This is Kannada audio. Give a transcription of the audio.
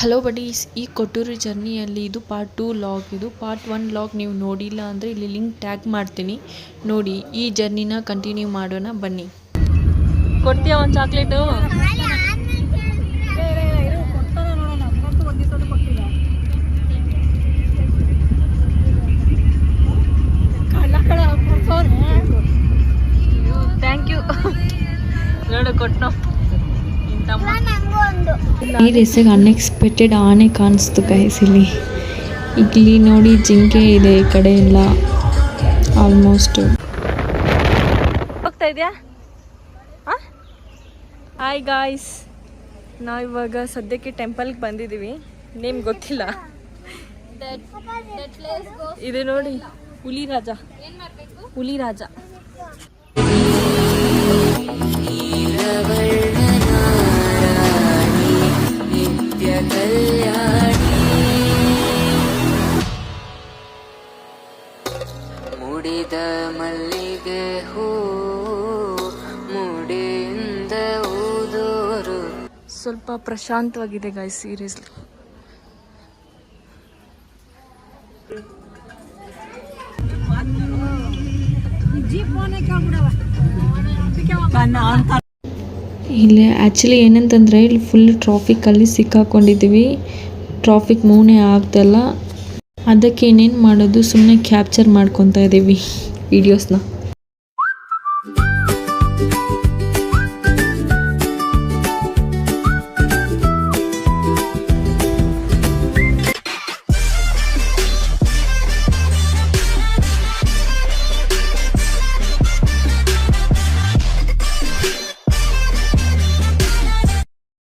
ಹಲೋ ಬಡೀಸ್, ಈ ಕೊಟ್ಟೂರು ಜರ್ನಿಯಲ್ಲಿ ಇದು ಪಾರ್ಟ್ 2 ಲಾಗ್. ಇದು ಪಾರ್ಟ್ 1 ಲಾಗ್ ನೀವು ನೋಡಿಲ್ಲ ಅಂದರೆ ಇಲ್ಲಿ ಲಿಂಕ್ ಟ್ಯಾಗ್ ಮಾಡ್ತೀನಿ, ನೋಡಿ. ಈ ಜರ್ನಿನ ಕಂಟಿನ್ಯೂ ಮಾಡೋಣ ಬನ್ನಿ. ಕೊಡ್ತೀಯ ಒಂದು ಚಾಕ್ಲೇಟು? Thank you. ನೋಡು ಕೊಟ್ಟು. ಈ ರೇಸಿಗೆ ಅನ್ಎಕ್ಸ್ಪೆಕ್ಟೆಡ್ ಆನೆ ಕಾಣಿಸ್ತು ಗೈಸ್. ಇಲ್ಲಿ ನೋಡಿ ಜಿಂಕೆ ಇದೆ ಈ ಕಡೆ ಎಲ್ಲ ಆಲ್ಮೋಸ್ಟ್. ಹೋಗ್ತಾ ಇದೆಯಾ? ಹಾಯ್ ಗಾಯ್ಸ್, ನಾವು ಇವಾಗ ಸದ್ಯಕ್ಕೆ ಟೆಂಪಲ್ಗೆ ಬಂದಿದ್ದೀವಿ. ನೇಮ್ ಗೊತ್ತಿಲ್ಲ. ಇದು ನೋಡಿ ಹುಲಿರಾಜ. ಹುಲಿರಾಜ ಮುಡಿದ ಮಲ್ಲಿಗೆ ಹೂ ಮುಡಿಯಿಂದ ಊದೋರು. ಸ್ವಲ್ಪ ಪ್ರಶಾಂತವಾಗಿದೆ ಗಾಯ್ಸ್, ಸೀರಿಯಸ್ಲಿ. ಇಲ್ಲಿ ಆ್ಯಕ್ಚುಲಿ ಏನಂತಂದರೆ ಇಲ್ಲಿ ಫುಲ್ ಟ್ರಾಫಿಕಲ್ಲಿ ಸಿಕ್ಕಾಕೊಂಡಿದ್ದೀವಿ. ಟ್ರಾಫಿಕ್ ಮೂವ್ನೇ ಆಗ್ತಲ್ಲ. ಅದಕ್ಕೆ ಏನೇನು ಮಾಡೋದು, ಸುಮ್ಮನೆ ಕ್ಯಾಪ್ಚರ್ ಮಾಡ್ಕೊತಾ ಇದ್ದೀವಿ ವೀಡಿಯೋಸ್ನ.